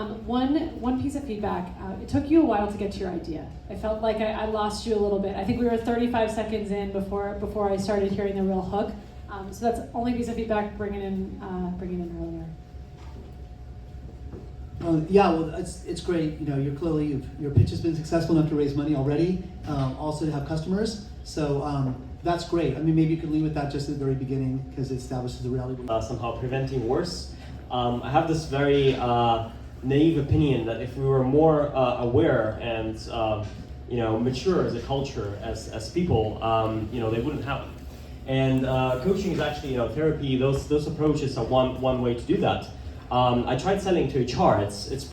One piece of feedback, it took you a while to get to your idea. I felt like I lost you a little bit. I think we were 35 seconds in before I started hearing the real hook. So that's the only piece of feedback, bringing in earlier. Yeah, well, it's great. You know, your pitch has been successful enough to raise money already, also to have customers. So that's great. I mean, maybe you could lead with that just at the very beginning because it establishes the reality. Somehow preventing worse. I have this very naive opinion that if we were more aware and mature as a culture, as people, they wouldn't happen. And coaching is actually, therapy. Those approaches are one way to do that. I tried selling to HR. It's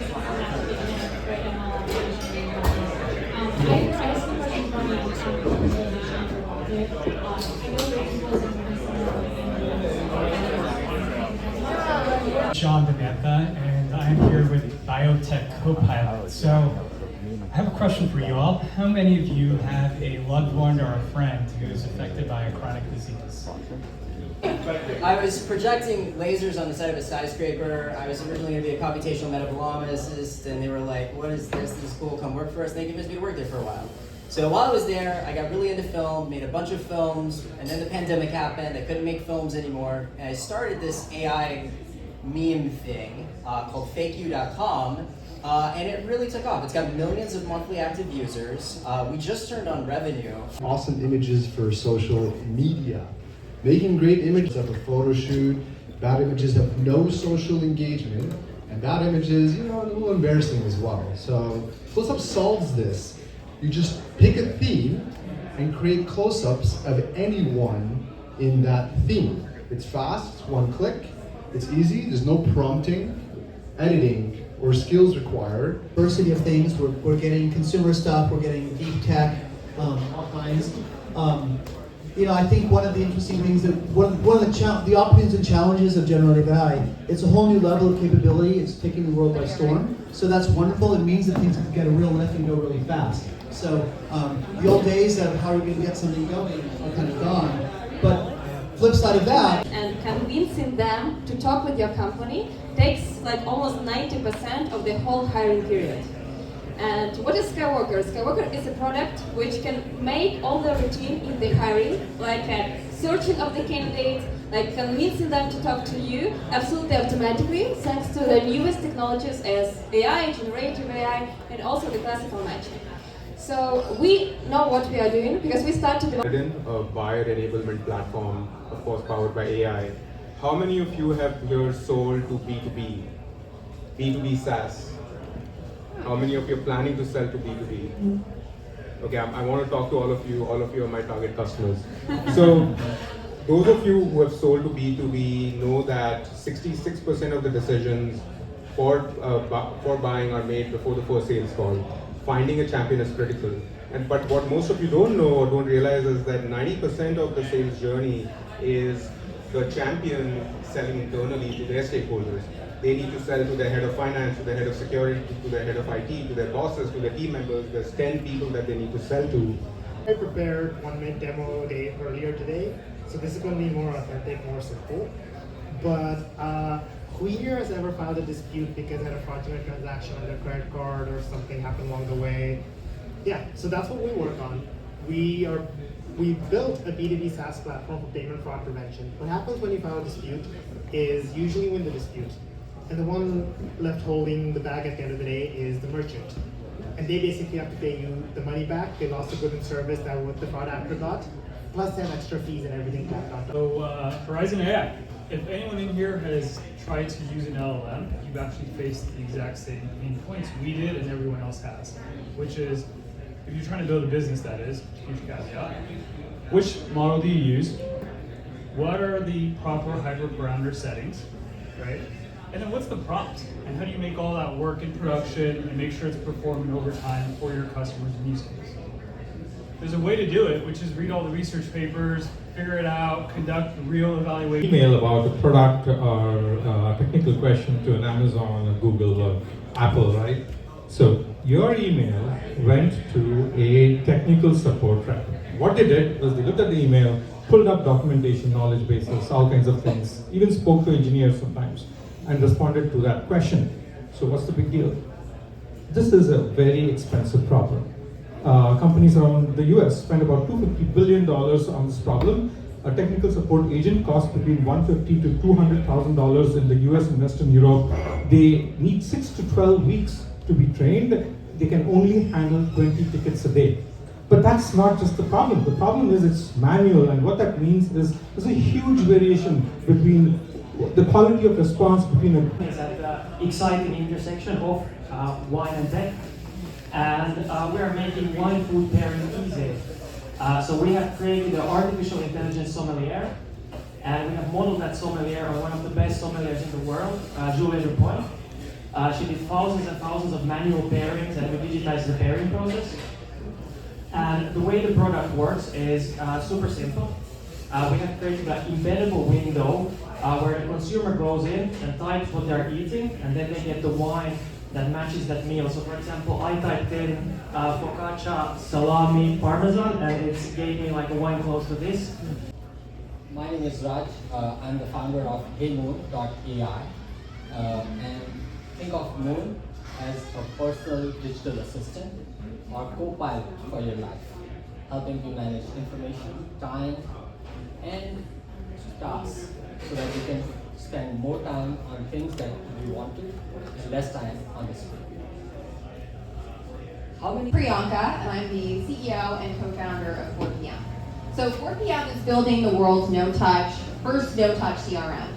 John Demantha, and I'm here with Biotech Copilot. So I have a question for you all. How many of you have a loved one or a friend who is affected by a chronic disease? I was projecting lasers on the side of a skyscraper. I was originally going to be a computational medical logicist, and they were like, what is this? This is cool, come work for us. And they convinced me to work there for a while. So while I was there, I got really into film, made a bunch of films, and then the pandemic happened. I couldn't make films anymore, and I started this AI meme thing called fakeyou.com, and it really took off. It's got millions of monthly active users. We just turned on revenue. Awesome images for social media. Making great images of a photo shoot, bad images have no social engagement, and bad images, a little embarrassing as well. So Close-Up solves this. You just pick a theme and create close-ups of anyone in that theme. It's fast, it's one click, it's easy, there's no prompting, editing, or skills required. Diversity of things, we're getting consumer stuff, we're getting deep tech, all kinds. I think one of the interesting things that one of the opportunities and challenges of generative AI, it's a whole new level of capability. It's taking the world by storm. So that's wonderful. It means that things can get a real lift and go really fast. So the old days of how are we going to get something going are kind of gone. But flip side of that, and convincing them to talk with your company takes like almost 90% of the whole hiring period. And what is Skywalker? Skywalker is a product which can make all the routine in the hiring, like searching of the candidates, like convincing them to talk to you absolutely automatically, thanks to the newest technologies as AI, generative AI, and also the classical matching. So we know what we are doing because we started a buyer enablement platform, of course powered by AI. How many of you have here sold to B2B, B2B SaaS? How many of you are planning to sell to B2B? Okay, I want to talk to all of you are my target customers. So those of you who have sold to B2B know that 66% of the decisions for buying are made before the first sales call. Finding a champion is critical. But what most of you don't know or don't realize is that 90% of the sales journey is the champion selling internally to their stakeholders. They need to sell to their head of finance, to their head of security, to their head of IT, to their bosses, to their team members. There's 10 people that they need to sell to. I prepared 1 minute demo day earlier today, so this is going to be more authentic, more simple. But who here has ever filed a dispute because they had a fraudulent transaction on their credit card or something happened along the way? Yeah, so that's what we work on. We built a B2B SaaS platform for payment fraud prevention. What happens when you file a dispute is usually win the dispute. And the one left holding the bag at the end of the day is the merchant. And they basically have to pay you the money back. They lost the good and service that what the fraud actor got, plus they have extra fees and everything tacked on top. So Horizon AI, if anyone in here has tried to use an LLM, you've actually faced the exact same pain points we did and everyone else has, which is, if you're trying to build a business, that is, huge caveat, which model do you use? What are the proper hyperparameter settings, right? And then what's the prompt? And how do you make all that work in production and make sure it's performing over time for your customers and use case? There's a way to do it, which is read all the research papers, figure it out, conduct real evaluation. Email about a product or a technical question to an Amazon, or Google, or Apple, right? So your email went to a technical support rep. What they did was they looked at the email, pulled up documentation, knowledge bases, all kinds of things, even spoke to engineers sometimes, and responded to that question. So what's the big deal? This is a very expensive problem. Companies around the US spend about $250 billion on this problem. A technical support agent costs between $150,000 to $200,000 in the US and Western Europe. They need 6 to 12 weeks to be trained. They can only handle 20 tickets a day. But that's not just the problem. The problem is it's manual, and what that means is there's a huge variation between the quality of response between a... It's at the exciting intersection of wine and tech. And we are making wine food pairing easy. So we have created an artificial intelligence sommelier, and we have modeled that sommelier on one of the best sommeliers in the world, Julie Dupont. She did thousands and thousands of manual pairings, and we digitized the pairing process. And the way the product works is super simple. We have created an embeddable window where the consumer goes in and types what they're eating, and then they get the wine that matches that meal. So for example, I typed in focaccia, salami, parmesan, and it gave me like a wine close to this. My name is Raj. I'm the founder of HeyMoon.ai. And think of Moon as a personal digital assistant or co-pilot for your life, helping you manage information, time, and tasks so that you can spend more time on things that you want to and less time on the screen. Priyanka, and I'm the CEO and co-founder of 4PM. So 4PM is building the world's first no-touch CRM.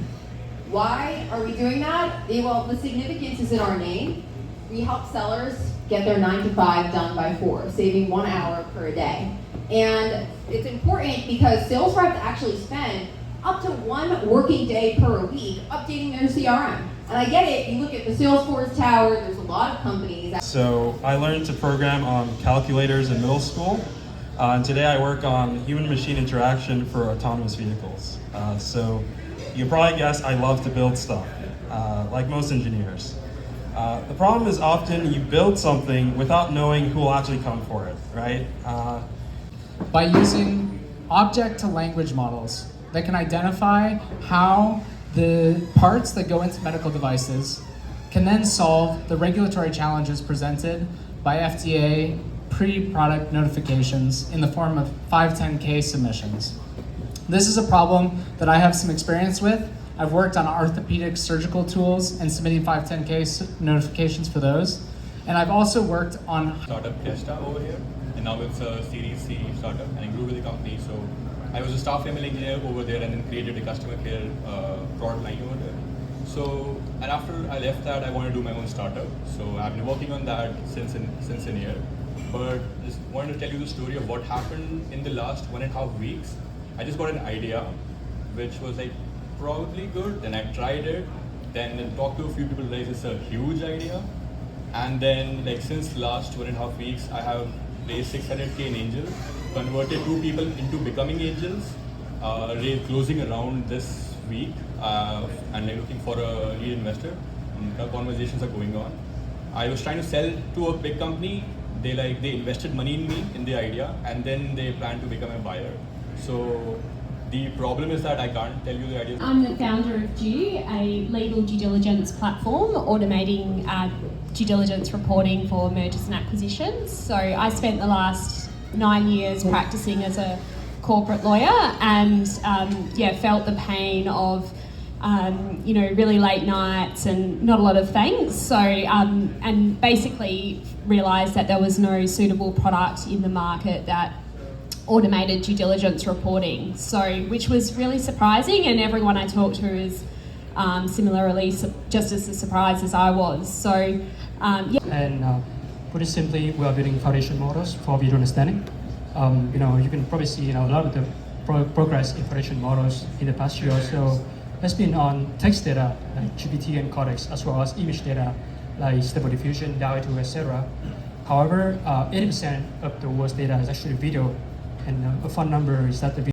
Why are we doing that? Well, the significance is in our name. We help sellers get their 9 to 5 done by 4, saving 1 hour per day. And it's important because sales reps actually spend up to 1 working day per week updating their CRM. And I get it, you look at the Salesforce tower, there's a lot of companies. So I learned to program on calculators in middle school. And today I work on human-machine interaction for autonomous vehicles. So you can probably guess I love to build stuff, like most engineers. The problem is often you build something without knowing who will actually come for it, right? By using object-to-language models that can identify how the parts that go into medical devices can then solve the regulatory challenges presented by FDA pre-product notifications in the form of 510(k) submissions. This is a problem that I have some experience with. I've worked on orthopedic surgical tools and submitting 510(k) notifications for those. And I've also worked on startup Cresta over here, and now it's a Series C startup, and I grew with the company. So I was a staff ML engineer over there, and then created a customer care product line over there. So, and after I left that, I wanted to do my own startup. So I've been working on that since a year. But just wanted to tell you the story of what happened in the last 1.5 weeks. I just got an idea, which was like probably good. Then I tried it. Then talked to a few people, realized it's a huge idea. And then like since last 2.5 weeks, I have raised 600K in angels, converted 2 people into becoming angels, closing around this week, and like looking for a lead investor. The conversations are going on. I was trying to sell to a big company. They invested money in me, in the idea, and then they plan to become a buyer. So the problem is that I can't tell you the idea. I'm the founder of Due, a legal due diligence platform automating due diligence reporting for mergers and acquisitions. So I spent the last 9 years practicing as a corporate lawyer and felt the pain of really late nights and not a lot of thanks. So and basically realised that there was no suitable product in the market that automated due diligence reporting. So which was really surprising, and everyone I talked to is similarly just as surprised as I was. So And put it simply, we are building foundation models for video understanding. You can probably see a lot of the progress in foundation models in the past year or so has been on text data like GPT and Codex, as well as image data like Stable Diffusion, DAO2, etc. However, 80% of the world's data is actually video, and a fun number is that the